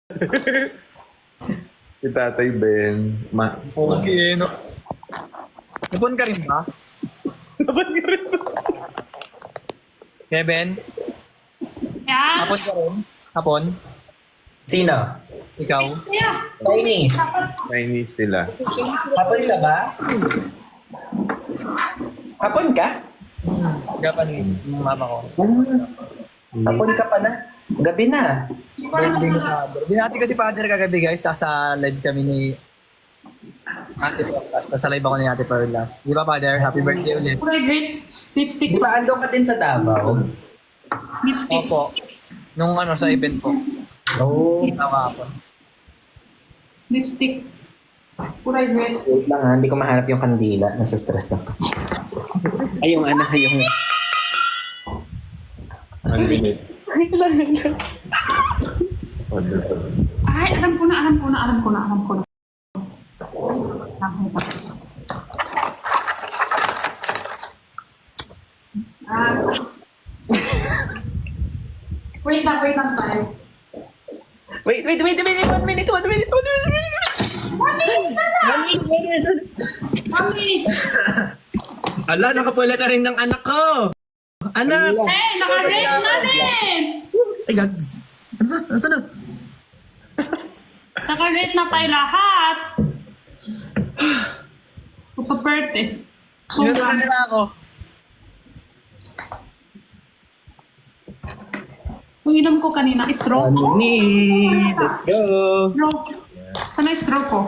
Si Tatay Ben. Okay, no? Napon ka rin ba? Dapat ka rin. Kevin? Yeah. Hapon ka rin? Hapon? Sino? Ikaw? Yeah. Chinese. Chinese sila. Hapon ka ba? Hapon ka? Japanese. Yung mama ko. Hapon ka pa na? Gabi na. Birthday ni Father. Binati ko si Father kagabi guys. Tapos sa live kami ni Ate Perla. Tapos sa live ako ni Ate Perla. Di ba Father? Happy birthday ulit. Great. Lipstick. Di ba andong ka din sa Davao? Lipstick. Opo. Nung ano sa event po. Oo. Tawa ako. Lipstick. Kulay red. Wait lang ha, hindi ko mahanap yung kandila. Nasa stress na to. Ay, yung ano, yung... 1 minute. Ay, alam ko na. Alam ko na. Ah. Wait lang tayo. Wait, 1 minute. 1 minute na lang! 1 minute! Ala, nakapula na rin ng anak ko! Anak! Eh, naka-rate na rin! Ay, gags! Ano na? Naka-rate na tayo lahat. Pupaperte. Sinusunod na ako. Kung inom ko kanina, straw. Let's go! Straw. Sana yung straw ko?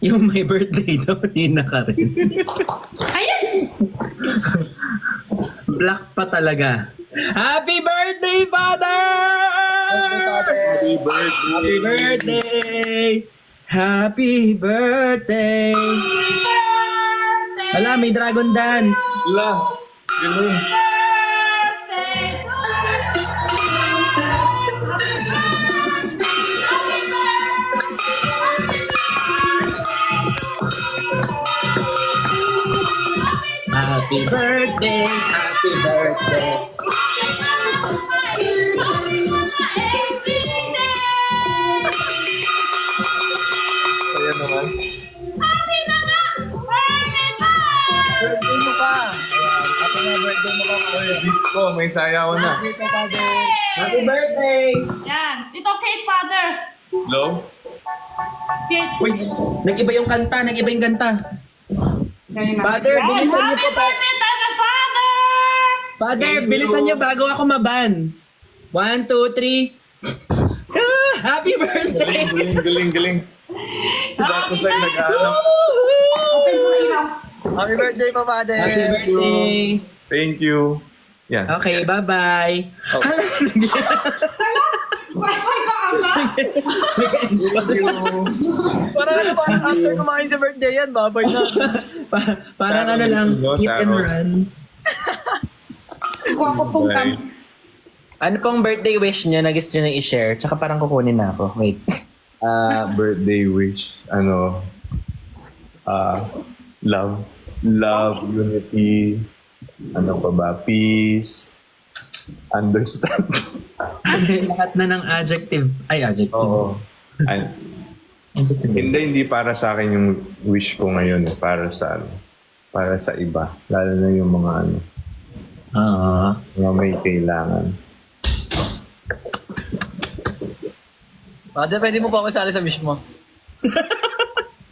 Yung my birthday daw, hindi na rin. Ayan! Black pa talaga. Happy birthday, Father! Happy birthday! Happy birthday! Happy birthday! Wala, may dragon dance. Wala. Ganun. Happy birthday! Happy birthday! Kaya naman. Birthday mo pa. Ayan. Happy na birthday mo pa. Oy, disco. May sayaw na. Happy ka, Father. Happy birthday! Yan. Ito, Kate, father. Low? Kate. Uy, nag-iba yung kanta. Father, Yan. bilisan niyo Happy po pa. birthday, talaga, father! Father, bilisan niyo bago ako maban. 1, 2, 3. Happy birthday! Galing. Tapos ay nag-aanap. Open mo na ilaw. Happy birthday po, Father. Happy birthday! Thank you. Yan. Okay, bye-bye. Oh. Bye-bye ka, asa. Parang ano, parang after kumain sa birthday yan, babay na. Parang ano lang, hit and run. Gwapo pong Bye. Ano pong birthday wish niyo na gusto niyo i-share? Tsaka parang kukunin na ako. Wait. Birthday wish. Love, unity, ano pa ba? Peace, understand. Lahat na ng adjective. Ay, adjective. Oo. Adjective. Hindi para sa akin yung wish ko ngayon. Para sa iba. Lalo na yung mga mga may kailangan. Father, pwede mo pa ako sali sa wish mo.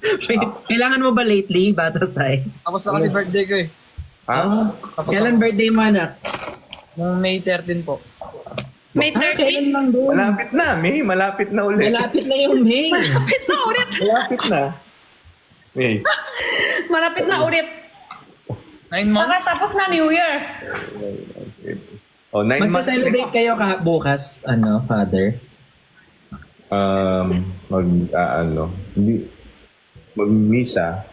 Wait, kailangan mo ba lately, Batasay? Tapos na kasi birthday ko eh. Ah? Kailan birthday mo, anak? Nung May 13 po. May 30. Kailan lang doon? Malapit na, May. Malapit na ulit. Malapit na yung May. Malapit na. May. Malapit na ulit. 9 months? Tapos na New Year. 9 months. Magsa-celebrate kayo bukas, Father? Mag-misa.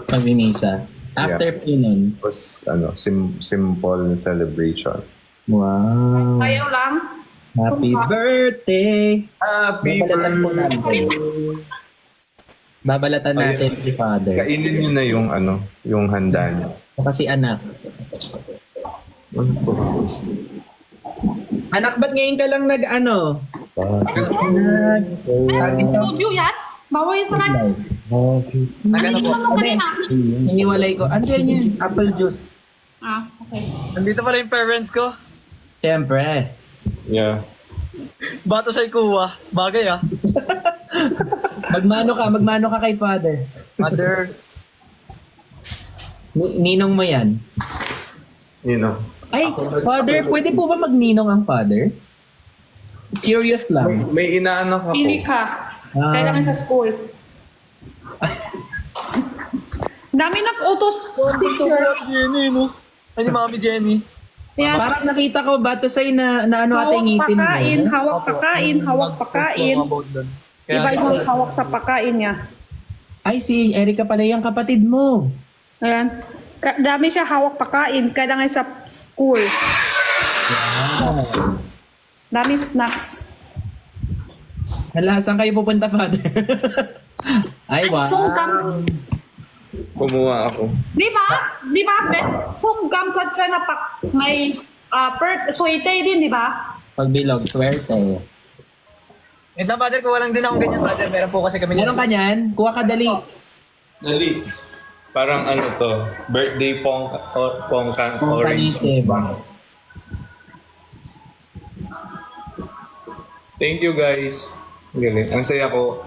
Pag-misa. After nun. Tapos, simple na celebration. Wow. Ayaw lang. Happy birthday! Happy Babalatan po natin. Babalatan natin si Father. Kainin niyo na yung handa niyo. Kasi anak. Anak, ba't ngayon ka lang nag-ano? Studio yan? Bawal yun sa kanya. Nagano po. Ano kanina? Hiniwalay ko. Ano yan? Apple juice. Ah, okay. Nandito pala yung parents ko. Siyempre. Yeah. Bato sa kuha. Bagay ah. Magmano ka kay father. Mother. Ninong mo yan. You know. Ay, father, pwede po ba magninong ang father? Curious lang. May inaanak ako. Pili ka. Ah. Kailangan sa school. Dami nag-utos dito. Jenny, no? Ay, ni Mami Jenny. Yan. Parang nakita ko batasay na ano ate Hawak ngipin mo. pakain, hawak pakain, hawak pakain. Iba-ibang hawak sa pakain niya. Ay, si Erica pala yung kapatid mo. Ayan. Dami siya hawak pakain. Kailangan sa school. Dami snacks. Hala, saan kayo pupunta, father? Ay, wow. Kung gam, Kumuha ako. di ba? Di ba, Bet? Kung gam sa China pa, may suwete din, di ba? Pagbilog, swerte. Wait lang, father, kuha lang din akong ganyan, father. Meron po kasi kami Meron ka niyan? Kuha ka dali. Dali. Parang ano to, birthday pongkan orange. Panisip. Thank you guys. Galing. Ang saya ko.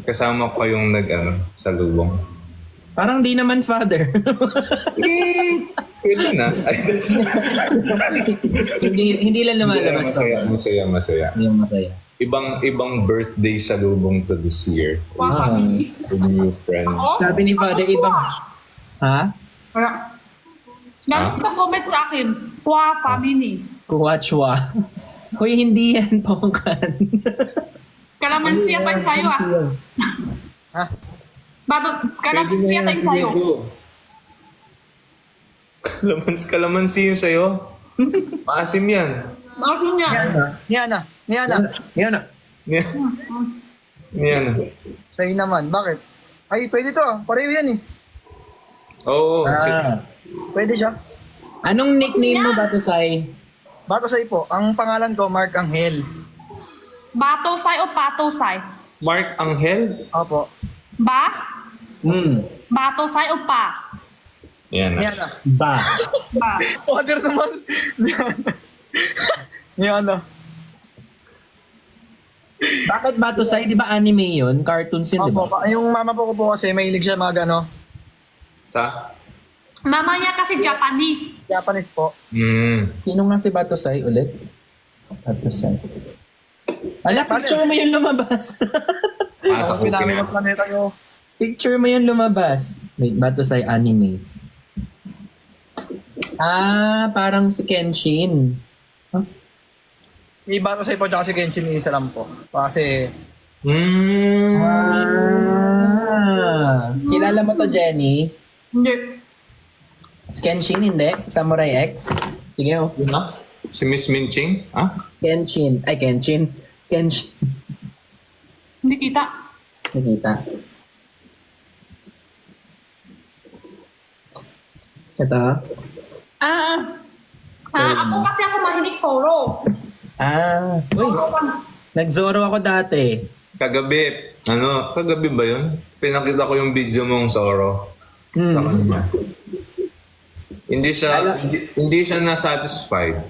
Kasama ko yung sa lubong. Parang di naman, father. Pwede na. Ay, hindi lang lumalabas. masaya. Yung masaya. Ibang birthday sa lubong to this year. Wow, family. With new friends. Ako? Sabi ni father, ibang... Ha? Wala. Dami sa comment sa akin. Wow, family. Kuwachwa. Hoy, hindi yan, pongkan. Kalamansi at yung sayo, ah. Ha? Badot, kalamansi at yung sayo. Kalamansi yun sa'yo. Maasim yan. Ano niya? Niana. Yan na. Yan. Sa'yo naman. Bakit? Ay, pwede to ah. Pareho yan eh. Oo. Pwede siya. Anong nickname mo, Batusay? Bato sa po. Ang pangalan ko, Mark Angel. Batosay o patosay? Mark Angel? Opo. Ba? Batosay o pa? Yan. Niana. Ba. Ba? Father naman. Niana. Bakit Batusay? Di ba anime yun? Cartoons yun, di Opo. ba? Yung mama po ko po kasi mahilig siya mga ano. Sa? Mama niya kasi Japanese. Japanese po. Sino nga si Batusay ulit? Batusay. Ala, Father. picture mo yung lumabas. Pasok ko Namin ang planeta ko. Picture mo yung lumabas. Wait, Batusay anime. Ah, parang si Kenshin. Huh? May bato sa po tsaka si Genshin isa lang po. Kasi, Kilala mo to, Jenny? Hindi. Si Kenshin, hindi? Samurai X? Sige, oh. Si Miss Minching? Ah? Kenshin. Ay, Kenshin. Kenshin. Hindi kita. Nakita. Ito. Ako kasi ako mahilig Zoro. Uy, Zoro pa. nag-Zoro ako dati. Kagabi ba yun? Pinakita ko yung video mong Zoro. Sa kanya. Hindi siya na-satisfied.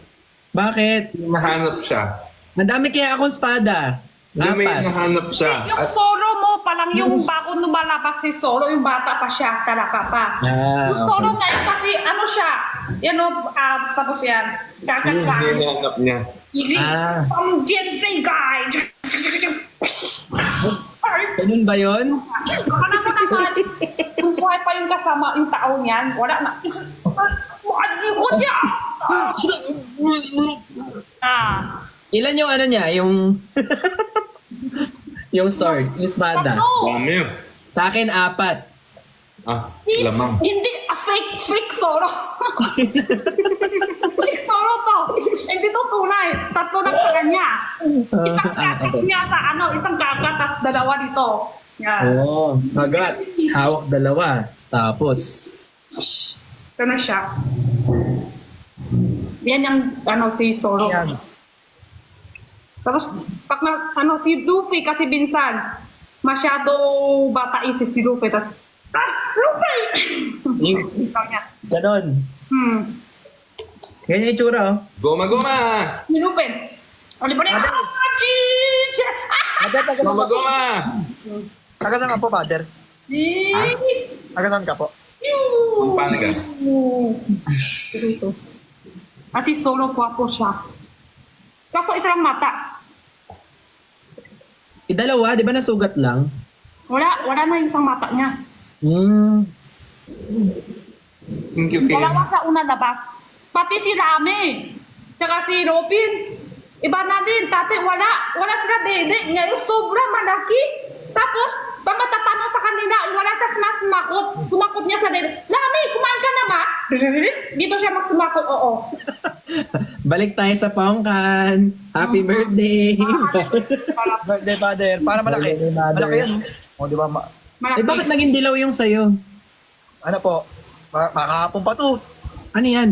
Bakit? Nahanap siya. Madami kaya akong espada. May Apat. nahanap siya. Yung Zoro mo, palang yung bago lumalabas si Zoro, yung bata pa siya, talaga pa. Yung Zoro Okay. ngayon kasi ano siya, tapos yan, Hindi gagawin. nahanap niya. From Gen Z guy. Ganun ba yun? Baka naman, kung buhay pa yung kasama, yung tao niyan, wala na. What niya? Ilan yung ano niya? Yung... yung sword, yung espada. Dami yun. Sa akin, 4. Lamang. Hindi, fake Zoro. Fake Zoro to. Hindi to tunay. 3 lang sa kanya. Isang kagat niya sa isang kagat, tapos 2 dito. Yan. Oo, kagat. Hawak 2. Tapos... Ganun siya. Yan yung si Solo. Yan. Tapos, pag si Luffy kasi minsan, masyado bata isip si Luffy. Tapos, Luffy! Sabi niya. Ganon. Yan yung itsura, oh. Goma, goma! Si Luffy. Ano ba niya? Father, taga Goma, saan ka po? goma! Taga saan ka po, Father? Taga saan ka po? Paano ka? Kasi Solo po siya. Kaso isa lang mata. Dalawa, di ba nasugat lang? Wala na yung isang mata niya. Thank you, Ken. Dalawa sa una labas. Pati si Rami. Tsaka si Robin. Iba na din. Dati wala. Wala sila dede. Ngayon sobrang malaki. Tapos, pag matatanong sa kanila, wala siya sumakot. Sumakot niya sa dede. Rami, kumain ka na ba? Dito siya magsumakot. Oo. Balik tayo sa Pongkan. Happy birthday. Birthday, Father. Para malaki. Birthday, Father. Malaki yan. O, di ba? Malaki. Eh, bakit naging dilaw yung sayo? Ano po? Makakapon pa to. Ano yan?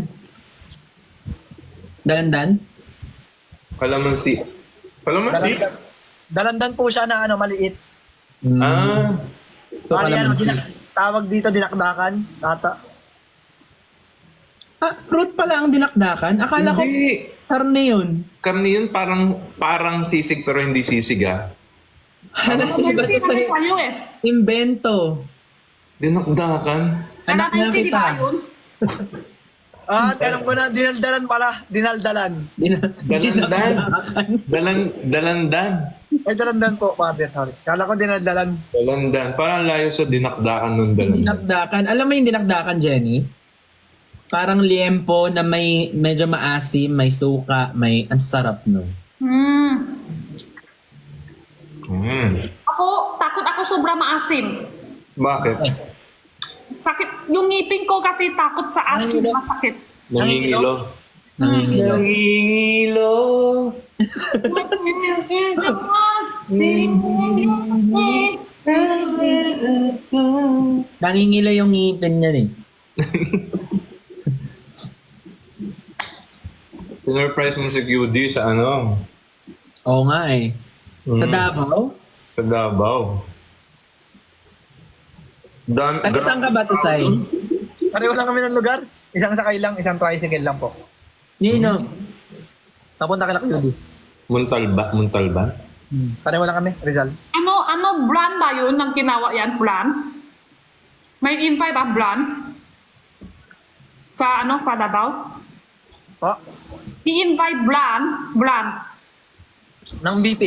Dalandan? Kalamansi. Kalamansi? Dalandan po siya na maliit. Ah. So, kalamansi. Tawag dito dinakdakan. Tata. Fruit pala ang dinakdakan? Akala ko Hindi. karne yun. Karne yun parang sisig pero hindi sisig ah. Ano si ba ito sa Sa'yo eh. invento? Dinakdakan. Anak nga Hindi ba kita. yun? Alam ko na, dinaldalan pala. Dinaldalan. Dalandan. Dalandan. Ay, dalandan po, Father. Sorry. Kala ko dinaldalan. Dalandan. Parang layo sa dinakdakan nung dalandan. Dinakdakan. Alam mo yung dinakdakan, Jenny? Parang liempo na may medyo maasim, may suka, may ang sarap no. Takot ako sobrang maasim. Bakit? Sakit. Yung ngipin ko kasi takot sa asim. Masakit. Nangingilo. Nangingilo. Nangingilo. Nangingilo yung ngipin niyan eh. Sinurprise mo si QD sa ano? Oo nga eh. Sa Davao? Sa Davao. Taga saan ka ba to, Sai? Pareho lang kami ng lugar. Isang sakay lang, isang tricycle lang po. Nino? Napunta ka lang yun. Muntalba? Pareho lang kami, Rizal. Ano brand ba yun ng ginawa yan? Brand? May invite ba brand? Sa Davao? Po? I-invite brand. Ng BP.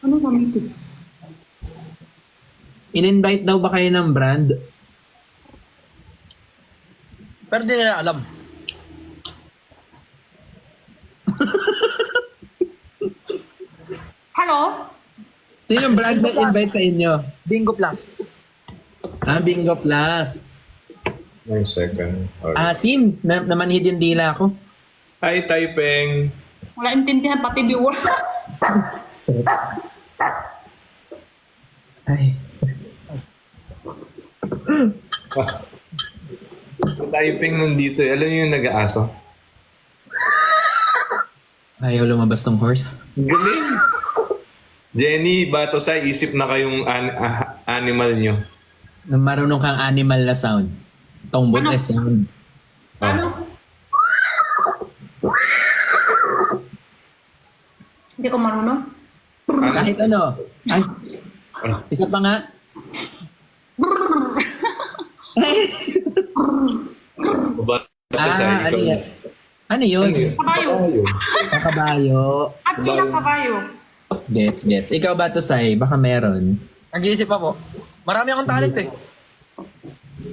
Ano ba ito? In-invite daw ba kayo ng brand? Pero di nila alam. Hello? Sino yung brand na invite sa inyo? Bingo Plus. Bingo Plus. 1 second. Asim, namanhid yung dila ko. Hi, Taipeng. Wala intindihan pati viewer. Ay. Sa Taipeng nandito eh. Alam niyo yung nag-aaso? Ayaw lumabas ng horse. Galing! Jenny, bato sa isip na kayong animal nyo. Marunong kang animal na sound. Tombot Ano? na sound. Ano? Hindi ko marunong. Kahit ano. Ay, isa pa nga. Bato sa Ano ikaw. yan? Ano yun? Kabayo. Kabayo. At silang kabayo. Gets. Ikaw ba to, Sai? Baka meron. Nag-iisip pa po. Marami akong talent eh.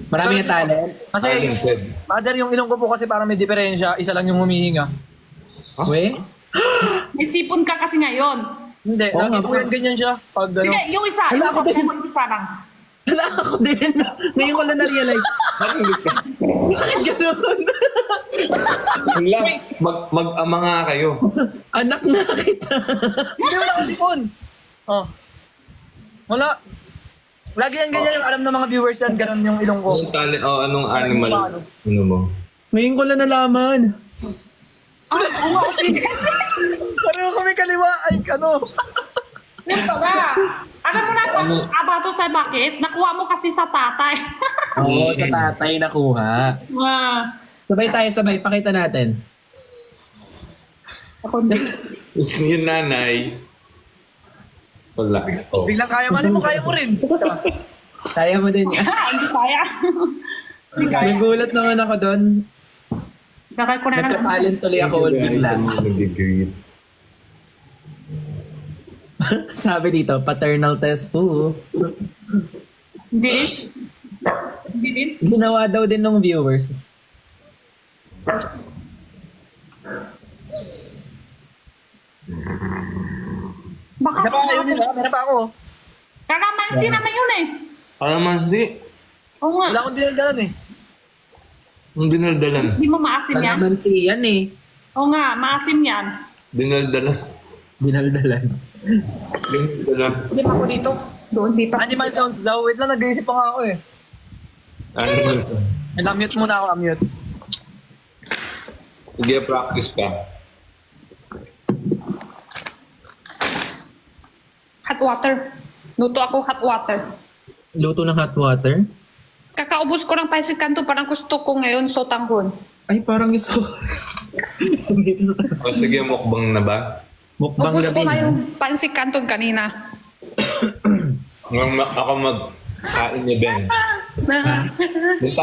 Marami yung talent. Kasi, Talented. Father, yung ilong ko po kasi parang may diferensya. Isa lang yung humihinga. We? May sipon ka kasi ngayon. Hindi, Oo lagi nga po po. yan ganyan siya. Pag ano, Hindi, yung isa. Wala ako din. Yung isa lang. Wala ako din. Ngayon ko lang na-realize. Bakit gano'n? Wala. Mag-ama nga kayo. Anak na kita. hindi wala akong sipon. Oh. Wala. Lagi yan ganyan yung alam ng mga viewers yan. Ganun yung ilong ko. Anong talent? Anong animal? Ano mo? Ngayon ko lang nalaman. Pareho kami kaliwa. Ay, ano? Yun pala. Alam mo na abato sa bakit? Nakuha mo kasi sa tatay. Oo, sa tatay nakuha. Sabay tayo, sabay. Pakita natin. Ako hindi. Yung nanay. Wala. Oh. Biglang kaya mo rin. Kaya mo din. Hindi kaya. Hindi kaya. Nagulat naman ako doon. Gagay ko na lang. Nagka-talent tuloy ako bigla. Nag-degree. Sabi dito, paternal test po. Hindi. Hindi din. Ginawa daw din ng viewers. Baka Meron pa yun nila. Meron pa ako. kalamansi naman yun eh. Kalamansi. Oo nga. Wala akong dinagalan eh. Ang dinaldalan. Hindi mo maasim yan. Kalamansi yan eh. Oo nga, maasim yan. Dinaldalan. Dinaldalan. Dinaldalan. Hindi pa ako dito. Doon dito. Animal sounds daw. Wait lang, nag-iisip pa nga ako eh. Ano yun? Na-mute muna ako, mute. Sige, practice ka. Hot water. Luto ako hot water. Luto ng hot water? Kakaubos ko ng pansit kanto, parang gusto ko ngayon sotanghon. Ay, parang iso. Dito sa O sige, mukbang na ba? mukbang Ubus ko gabi. nga yung pansit kanto kanina. Ako mag-kain ni Ben. Yung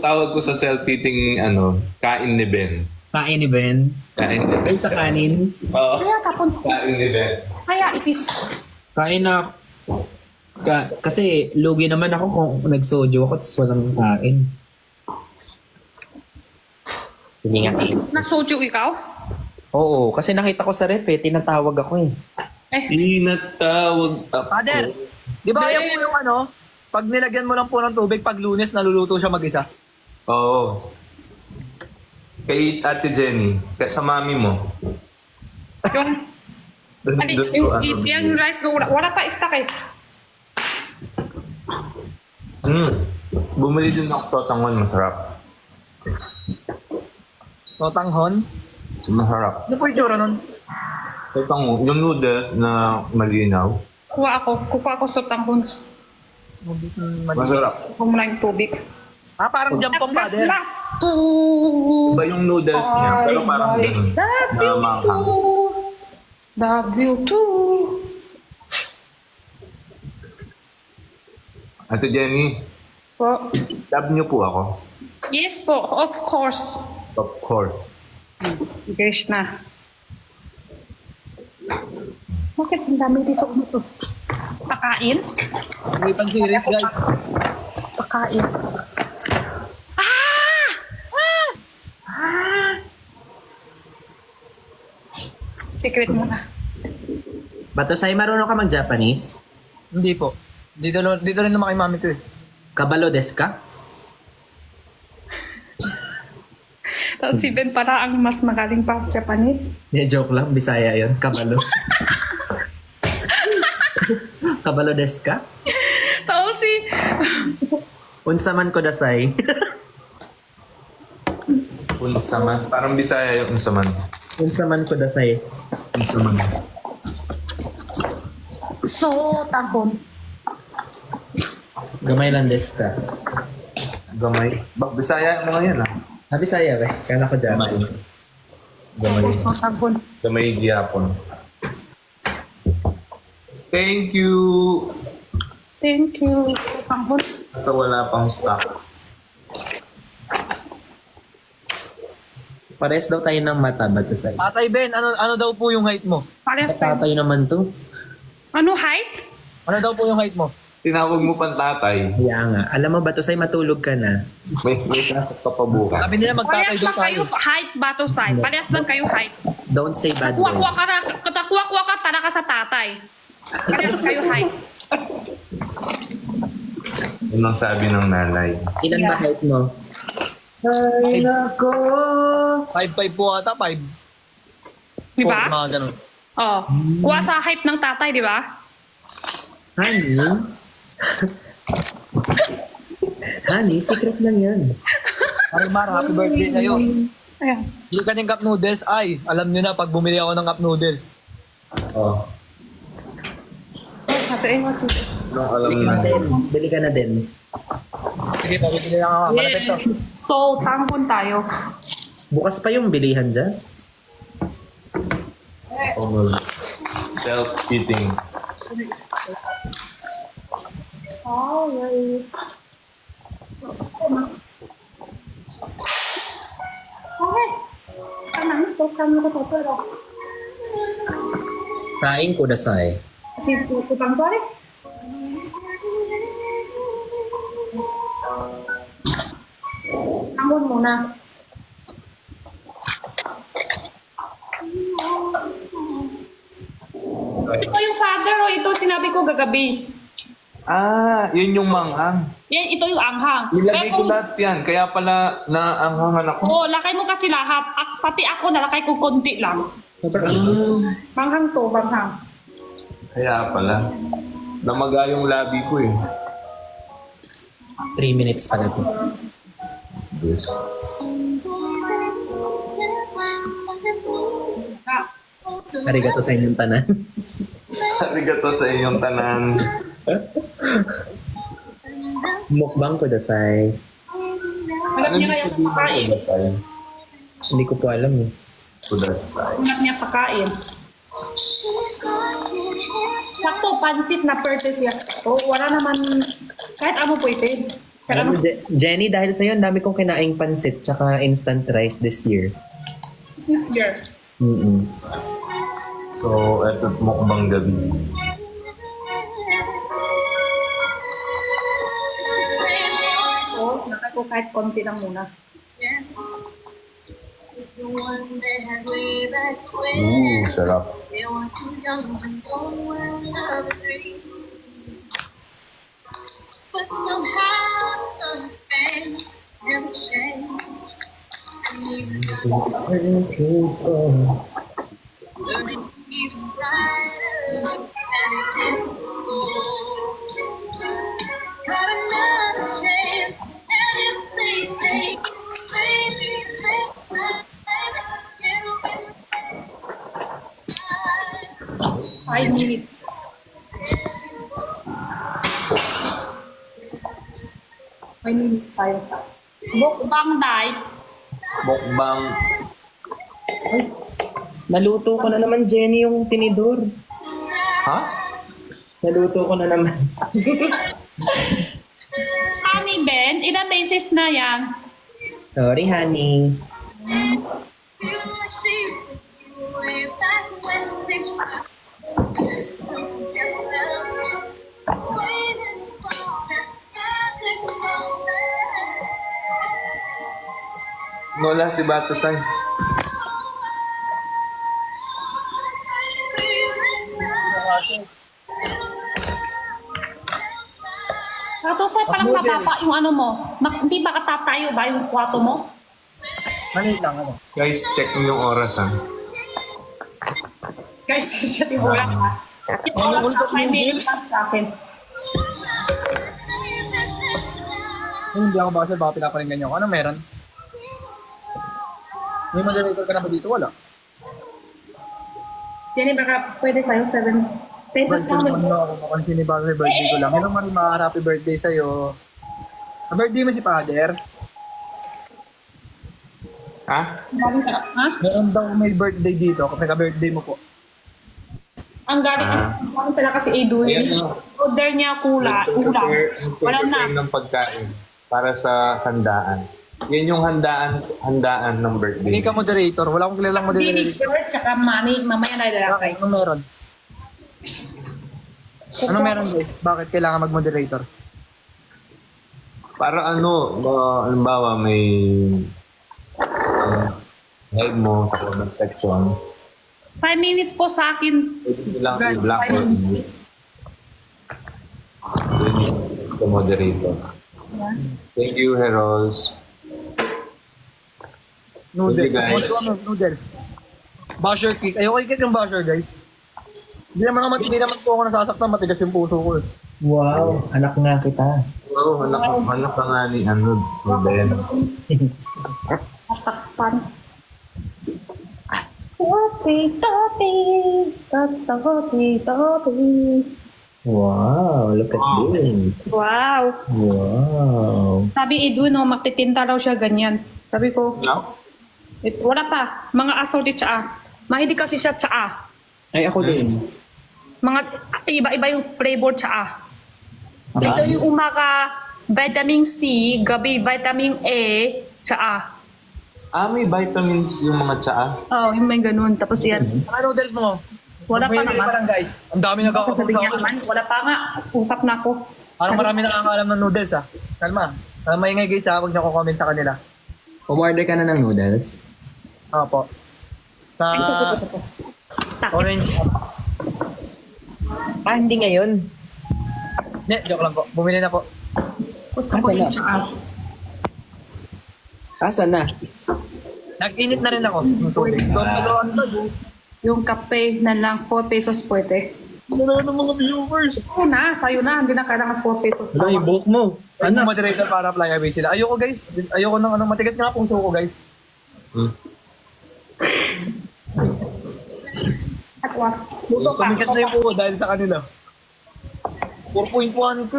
tawag ko sa self-eating, kain ni Ben. Kain ni Ben. Kain ni Ben. Ay, sa kanin. Oo. Kaya tapon. Kain ni Ben. Kaya ipis. Kain na ako. Kasi lugi naman ako kung nagsojo ako tapos walang kain. Hindi nga kain. Nasoju ikaw? Oo, kasi nakita ko sa ref eh, tinatawag ako eh. Tinatawag ako. Father, di ba ayaw po yung pag nilagyan mo lang po ng tubig, pag Lunes, naluluto siya mag-isa? Oo. Kay Ate Jenny. Sa mami mo. Yung rice ko, wala pa stock eh. Bumili din ako sa tangon. Masarap. Totanghon? Masarap. Ano po yung tsura nun? Sa tangon, yung noodles na malinaw. Kuha ako sotanghon. Masarap. Kuha mo lang yung tubig. Parang jampong, Father. Iba yung noodles niya, pero parang ganun. Na manghang. Love you too. Ate Jenny, Po. love niyo po ako. Yes po, of course. Of course. Guys na. Bakit ang dami dito? Pakain? May pang-series, guys. Pakain. Secret mo na. Batasay, marunong ka mag-Japanese? Hindi po. Dito rin naman kay mami ko eh. Kabalo desu ka? Tapos si Ben para ang mas magaling pa Japanese. Yeah, joke lang, Bisaya yun. Kabalo. Kabalo desu ka? Tapos si... Unsaman ko dasay. Unsaman. Parang Bisaya yung unsaman. Unsaman ko dasay. Unsaman. So, tahon. Gamay lang desu ka. Gamay. Bisaya mga yan ah. Bisaya ba? Kala ko Gamay. Japanese. Gamay. So, tahon. Gamay gihapon. Thank you. Thank you. Tahon. Basta wala pang stock. Pares daw tayo ng mata, Batasay. Tatay Ben, ano daw po yung height mo? Parehas tayo. Tatay naman to. Ano height? Ano daw po yung height mo? Tinawag mo pang tatay. Kaya nga. Alam mo, Batasay, matulog ka na. May pasok ka pa bukas. Sabi nila magtatay Parehas daw lang tayo. kayo height, bato side. Parehas lang kayo height. Don't say bad Kuha-kuha words. ka, tara ka sa tatay. Parehas kayo height. Yun ang sabi ng nanay. Ilan ba height mo? Ay, nako! 5'5" po ata, 5'4", Di ba? mga ganun. Oh. Kuha sa height ng tatay, di ba? Honey? Honey, secret lang yan. Marimar, happy birthday sa'yo. Ayan. Bili ka ng cup noodles. Ay, alam nyo na, pag bumili ako ng cup noodles. Oh. What's it? Nung alam na. Bili ka na din. Sige, pabibili lang ako. Malapit to. Yes. So, tangkon tayo. Bukas pa yung bilihan dyan. Oh, self-eating. Okay. Okay. Kanang ito, kanang ko pero. Kain ko dasay. Kasi tutang sorry. Tangkon muna. Ito yung father o ito sinabi ko gagabi. Ah, yun yung manghang. Yan, ito yung anghang. Nilagay ko kung- lahat yan. Kaya pala naanghangan ako. Oo, lakay mo kasi lahat. Pati ako, nalakay ko konti lang. Banghang to, banghang. Kaya pala. Namaga yung labi ko eh. 3 minutes pala to. Yes. Ah, Arigato sa inyong tanan. Arigato sa inyong tanan. Mukbang ko dasay. alam Ano niya yung kaya sabihin pakain. ko tayo? Hindi ko po alam eh. Kudasay. Anak niya pakain. Sakto, pansit na purchase siya. Oh, wala naman, kahit ano pwede. Kahit ano, Jenny, dahil sa'yo, ang dami kong kinaing pansit tsaka instant rice this year. this year. Mm-mm. So, eto mukbang gabi. Oh, nakay ko kahit konti lang muna. Sarap. But somehow some things never change. Learning even brighter and it gets got another chance, and if they take it, maybe next time it'll be 5 minutes. Five minutes tayo. Mukbang diet. Mukbang. Naluto ko na naman, Jenny, yung tinidor. Ha? Naluto ko na naman. Honey Ben, ilang beses na yan? Sorry, honey. feel like she's way back when things were waiting for that magic moment. Nola si Batusan. Tapos ay parang mababa yung ano mo. Hindi ba katatayo ba yung kwarto mo? Maliit lang, ano? Guys, check niyo yung oras ha. Guys, siya tiwala ka. Tiwala sa 5 minutes lang sa akin. Hindi ako baka baka pinaparinggan niyo ako. Ano meron? May moderator ka na ba dito? Wala. Jenny, baka pwede sa'yo 7 pesos Birthday lang. naman ako. Mukhang sinibag sa birthday ko lang. Hello Marimar, happy birthday sa'yo. Birthday mo si Father? Ha? Ha? Meron daw may birthday dito. Kapag birthday mo po. Ang galing, ang pala kasi Edwin. Ayan o. Order niya ulam. Wala na. ng pagkain para sa handaan. Yan yung handaan ng birthday. Hindi ka moderator. Wala akong kilalang Hindi, moderator. George, tsaka mami, mamaya na ilalakay. Ano meron? Ano meron guys? Bakit kailangan mag-moderator? Para ano, halimbawa may head mo sa comment section, 5 minutes po sa akin. pwede nilang Guys, i-block or 5 minutes. the moderator. Thank you, Heroes. Noodles. Sige, guys. Ano, noodles. Basher cake. Ayoko i-cake yung basher guys. Hindi naman po ako nasasaktan. Matigas yung puso ko. Wow, anak nga kita. Oo, hanap ka nga ni Ben. Tatakpan. Topi. Wow, look at this. Wow. Wow. Sabi Edu, no, magtitinda raw siya ganyan. Sabi ko, No? wala pa. Mga assorted tsaa. Mahilig kasi siya tsaa. Ay, ako din. Mga iba-iba yung flavor tsaa. Ito yung umaga, vitamin C, gabi, vitamin A, tsaa. May vitamins yung mga tsaa. Oh, yung may ganun. Tapos yan. Ano noodles mo? Wala pa Bumili naman. lang guys. Ang dami Sabi nagkakapunta niya ako. naman, wala pa nga. Usap na ako. Parang marami nakakaalam ng noodles ah. Kalma. Maingay guys ha, huwag niyo ko comment sa kanila. Umorder ka na ng noodles? Opo. Sa orange. Hindi ngayon. Ne, joke lang po. Bumili na po. Gusto ko yung tsaa. Asan na? Nag-init na rin ako. Yung tubig. Yung kape na lang, 4 pesos pwede. Ano ng mga viewers? Oo na, sa'yo na. Hindi na kailangan 4 pesos. Ano yung buhok mo? Ano? Ano? Moderator para fly away sila. Ayoko guys. Ayoko ng ano. Matigas nga puso ko guys. At what? Luto pa. Tumigas na yung puso dahil sa kanila. 4.1 ko.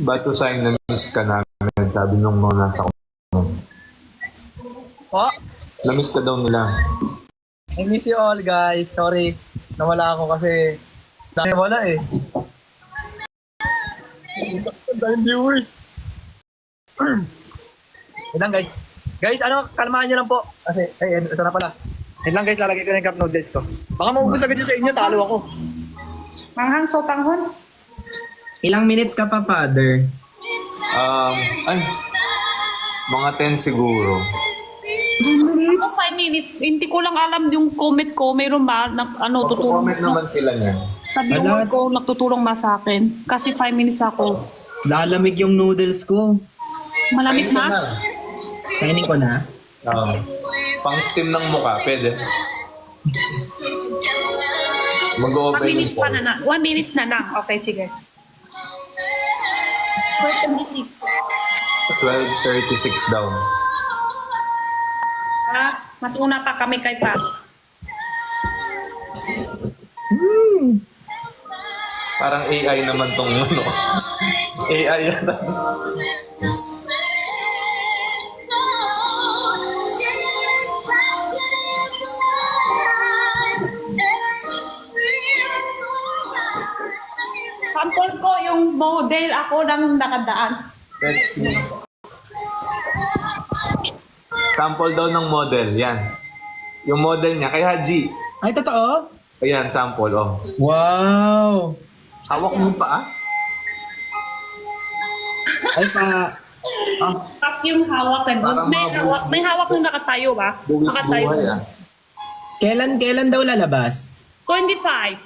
Bato sa na miss ka namin, sabi nung mga nasa ko. Po? Na-miss ka daw nila. I miss you all guys. Sorry. Nawala ako kasi dahil wala eh. Dahil viewers. Wait lang guys. Guys, ano, kalmahan nyo lang po. Kasi, ito na pala. Wait lang guys, lalagay ko na yung cup noodles ko. Baka maubos agad yun sa inyo, talo ako. Manghang sotanghon. Ilang minutes ka pa, father? Mga 10 siguro. 5 minutes. Hindi ko lang alam yung comment ko. Mayroon ba? Tutulong. Comment naman sila niyan. Sabi yung Wala. word ko, nagtutulong ba sa akin? Kasi 5 minutes ako. Lalamig yung noodles ko. Malamig na? Kainin ko na. Pang steam ng mukha, pwede. 1 Mag-open minutes pa na 1 minutes na lang. Okay, sige. 4:26. 12:36 daw. Mas una pa kami kay Pa. Parang AI naman tong ano. AI yata. Sample ko yung model ako ng nakadaan. Let's see. Sample daw ng model, yan. Yung model niya, kay Haji. Ay, totoo? Ayan, sample, oh. Wow! Hawak mo pa, ah? Ay, pa. Tapos yung hawak na Parang may hawak na nakatayo ba? Buwis Nakatayo. buhay, ah. Kailan daw lalabas? 25.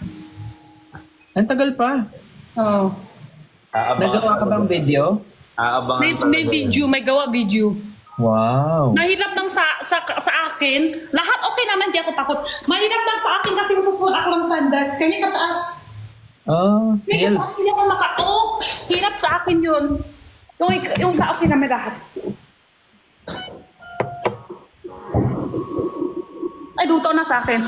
Ang tagal pa. Oh. Nagawa ka bang video? Aabangan May talaga video, may gawa video. Wow. Mahirap lang sa akin. Lahat okay naman, di ako takot. Mahirap lang sa akin kasi susunod ako ng sandals. Kanya kataas. Oh, May heels. kataas hindi ako hirap sa akin yun. Yung okay naman lahat. Ay, luto na sa akin.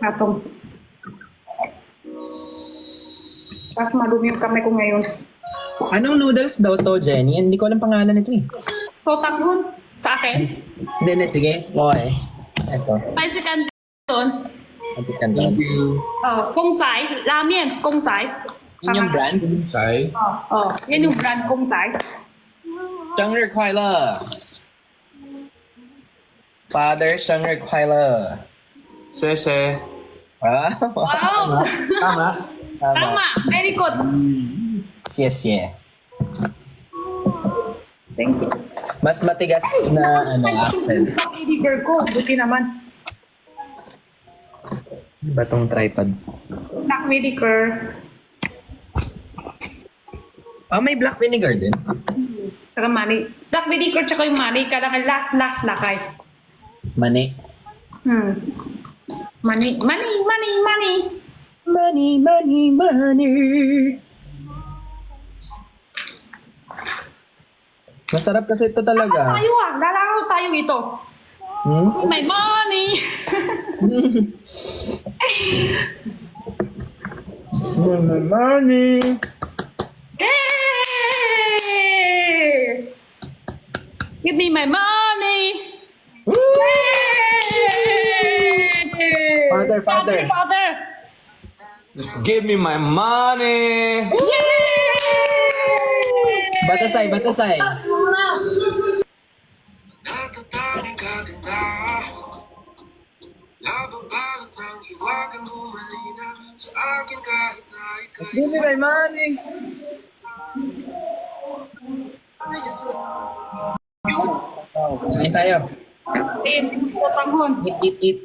Atong. Tapos madumi yung kamay ko ngayon. Anong noodles daw to, Jenny? Hindi ko alam pangalan nito eh. So, taghon sa akin. Hindi, sige. Okay. Ito. 5 seconds. Pansit canton. Kung Tsai. Ramen. Kung Tsai. Yun yung brand? Sai. Yan yung brand Kung Tsai. 生日快乐 Father, 生日快乐 Sese. Wow. Wow! Tama? Tama. Very good. 谢谢 Thank you. Mas matigas na accent. Sa editor ko. Buti naman. Batong tripod. Black vinegar. May black vinegar din. Saka mani. Black vinegar tsaka yung mani. Kailangan last lakay. Mani. Money, money, money, money. Money, money, money. Masarap kasi ito talaga. Tayo lalaro tayo ito. Hmm? May money. Money, money. Hey! Give me my money. Woo! Hey! Father, father. Father. Just give me my money. Yay! Batasay, batasay. Natatanging kaganda Nababalot ng hiwagang bumalina Sa akin kahit na ika'y Give me my money. Kain tayo. Tanghon. Eat.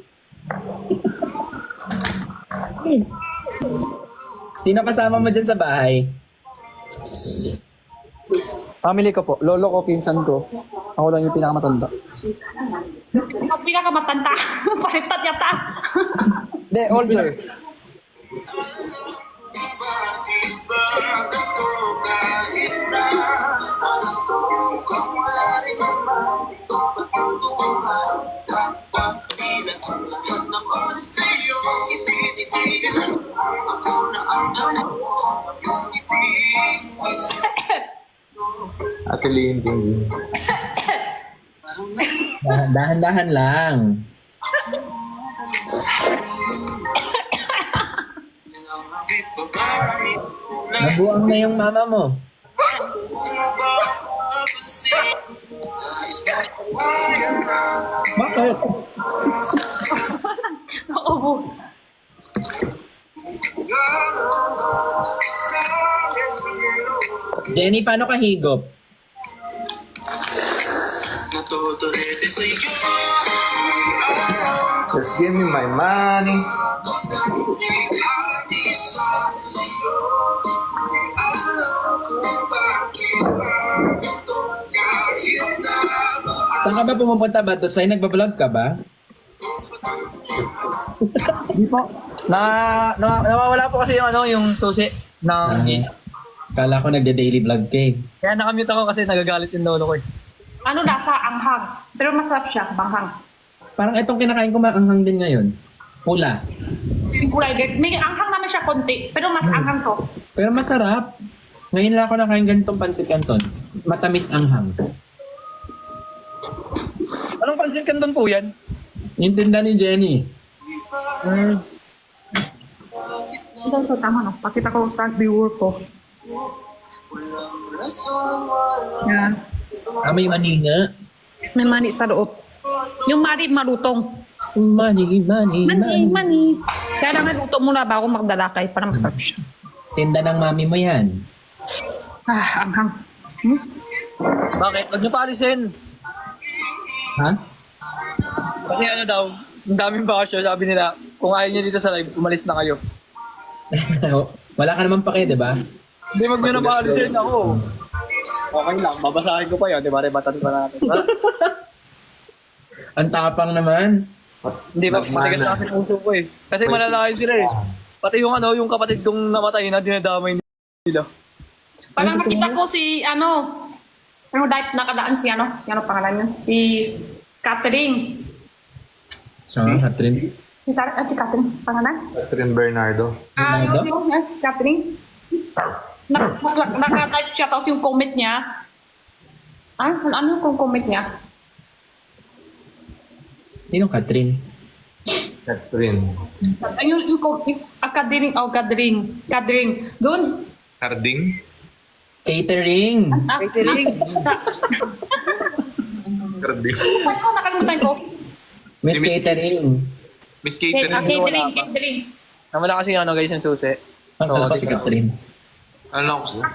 Sino kasama mo dyan sa bahay? Family ko po. Lolo ko, pinsan ko. Ako lang yung pinakamatanda. Ang pinakamatanda. Palitat yata. Hindi, older. Iba ganito kahit na Kung wala rin naman ito patutunguhan Kapag pilat ang lahat ng oras sa'yo Itinitigan ako na ang anak mo Yung iting isa Ate Linting. Dahan-dahan lang. Nabuang na yung mama mo. Bakit? Oo. Jenny, paano ka higop? Natuturete sa'yo Just give me my money. Saan ka ba pumupunta ba? Sa'yo nagbablog ka ba? Hindi po. Nawawala po kasi yung yung susi ng... Kala ko nagde-daily vlog ka eh. Kaya nakamute ako kasi nagagalit yung lolo ko eh. Ano nasa anghang. Pero masarap siya, banghang. Parang itong kinakain ko maanghang din ngayon. Pula. Yung kulay din. May anghang naman siya konti, pero mas anghang to. Pero masarap. Ngayon lang ako nakain ganitong pancit canton. Matamis anghang. Anong pansin ka doon po yan? Yung tinda ni Jenny. Ito, so tama no. Pakita ko sa viewer ko. Yan. May maninga. May mani sa loob. Yung mani malutong. Money. Mani. Kaya lang luto muna bago magdalakay para masarap siya. Tinda ng mami mo yan. Anghang. Bakit? Huwag niyo pa alisin. Ha? Kasi ano daw, ang daming bakasyon, sabi nila, kung ayaw niyo dito sa live, umalis na kayo. Wala ka naman pake, di ba? Hindi, wag niyo na pa alisin ako. Okay lang, babasahin ko pa yun, di ba? Rebatan pa natin. Ang tapang naman. Hindi ba? Matigas na kasi puso ko eh. Kasi malalaking sila eh. Pati yung yung kapatid kong namatay na dinadamay nila. Parang nakita ko si dahil nakadaan si pangalan niya? Si Catherine. So, Catherine. Si Catherine, pangalan? Catherine Bernardo. Yung si Catherine. Naka-type siya, tapos yung comment niya. Ano yung comment niya? Sinong Catherine? Catherine. Catherine. Doon. Harding. Catering. Catering. Harding. Nakalimutan ko. Miss Catering. Miss Catherine. Catherine. Nawala kasi guys yung susi. Ang so, si Catherine. Ano ako siya?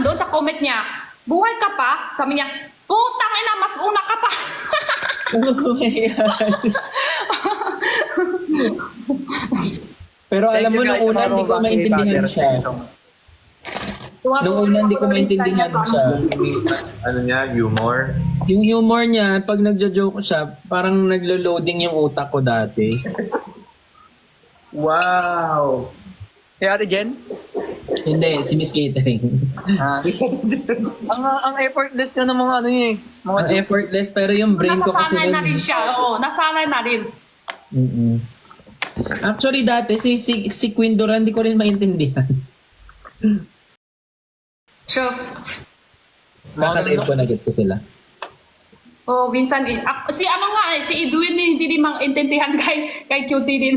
Doon sa comment niya, buhay ka pa? Sabi niya, putang ina, mas una ka pa. Ano Pero alam mo, nung una, hindi ko maintindihan siya. Nung una, hindi ko maintindihan siya. Ano niya? Humor. Yung humor niya, pag nagjo-joke siya, parang naglo-loading yung utak ko dati. Wow! Kaya Ate Jen? Hindi, si Miss Catering. Ah. ang effortless ka ng mga ano eh. Mga Ang effortless, pero yung brain ko kasi... Nasasanay na rin siya. Oo, nasanay na rin. Mm-mm. Actually, dati, si Queen Dora, hindi ko rin maintindihan. Sure. Kakataib ko na gets ko sila. Oh, minsan, si ano nga si Edwin hindi din maintindihan kay Cutie din.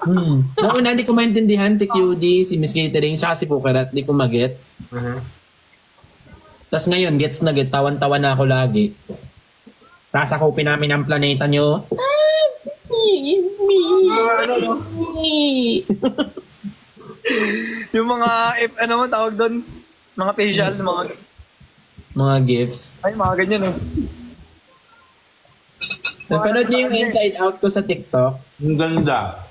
Noong una, hindi ko maintindihan si QD, si Miss Catering, siya si Pukarat, hindi ko magets. Tapos ngayon, gets na gets, tawan-tawa na ako lagi. Sasakupin namin ang planeta nyo. yung mga, ano mo tawag doon? Mga facial, Mga gifts. ay mga ganyan eh. Napanood niyo yung inside out ko sa TikTok? Ang ganda.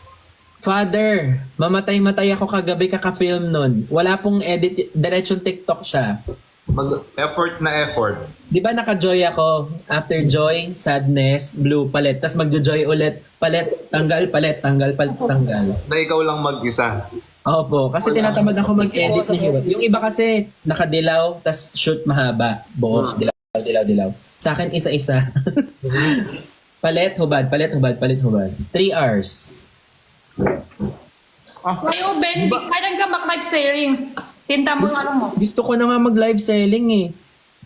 Father, mamatay-matay ako kagabi kaka-film nun. Wala pong edit, diretsong TikTok siya. Effort na effort. Di ba naka-joy ako? After joy, sadness, blue, palit. Tapos magjo-joy ulit, palit, tanggal, tanggal. Na ikaw lang mag-isa. Opo, kasi tinatamad ako mag-edit ni Hiwat. Yung iba kasi, nakadilaw, tas shoot mahaba. Buo, dilaw. Sa akin, isa-isa. palit, hubad. 3 hours. Kayo, Ben, kailan ka mag-live selling? Tinta mo ano mo. Gusto ko na nga mag-live selling eh.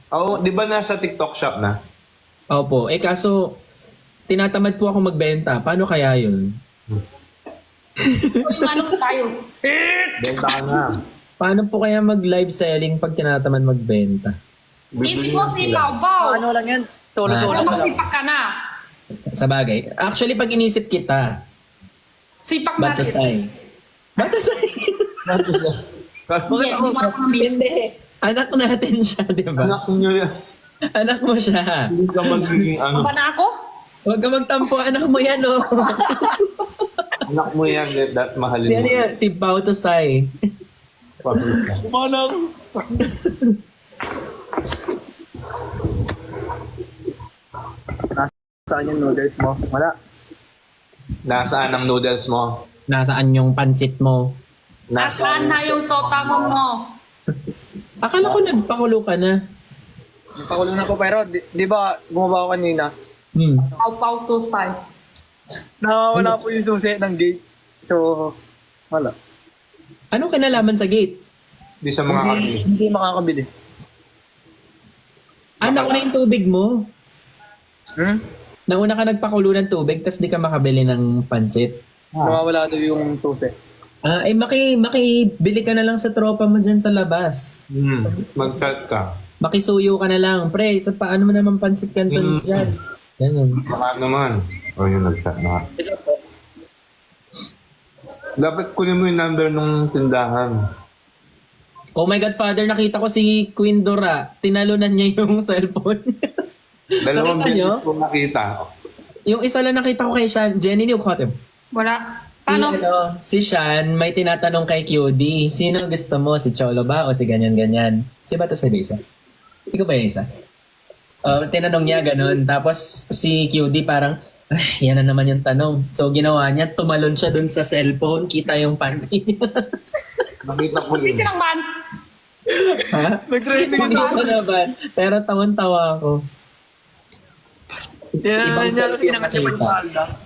Oh, di ba nasa TikTok shop na? Opo, kaso, tinatamad po ako magbenta. Paano kaya yun? Yung ano tayo. Benta ka na. Paano po kaya mag-live selling pag tinatamad magbenta? Isip mo si Pao. Ano lang yan? Solo-solo Ano lang. magsipak ka na? Sa bagay. Actually, pag inisip kita, Sipak natin. Batasay. Yes, di mo ako miss. Hindi. Anak natin siya, di ba? Anak nyo yan. Anak mo siya. Hindi ka magiging ano. Ba na ako? Huwag ka magtampo, anak mo yan, oh. Anak mo yan. That mahalin Yan mo. yan, si Pao Tosay. Manang. Saan yung noodles mo? Wala. Nasaan ang noodles mo? Nasaan yung pansit mo? Nasaan na yung totamon mo? Akala ko nagpakulo ka na. Pakulo na ko pero di ba bumaba ako kanina? Pau 25. Wala po yung susi ng gate. So, wala. Anong kinalaman sa gate? Hindi sa mga kami. Hindi makakabili. Nauna yung tubig mo. Nauna ka nagpakulo ng tubig, tas di ka makabili ng pansit. Nawawala daw yung susi. Makibili ka na lang sa tropa mo dyan sa labas. Mag-chat ka. Makisuyo ka na lang. Pre, sa paano mo naman pansit canton dyan? Ganun. Baka naman. O yung nag-chat na. Dapat kunin mo yung number nung tindahan. Oh my God, Father, nakita ko si Queen Dora. Tinalunan niya yung cellphone. Dalawang Nakita nyo? beses ko nakita. Yung isa lang nakita ko kay Shan. Jenny, niyo caught him. Wala. Paano? Si Shan, may tinatanong kay QD, sino gusto mo? Si Cholo ba o si ganyan-ganyan? Si ba to sa isa? Ikaw ba yung isa? Tinanong niya ganun. Tapos si QD parang, yan na naman yung tanong. So ginawa niya, tumalon siya dun sa cellphone, kita yung panty niya. Nakita ko Hindi yun. silang ban. Ha? Nag-trending Hindi siya naman. Pero tawan-tawa ako. Yan Ibang na selfie yung pinakita nakita. yung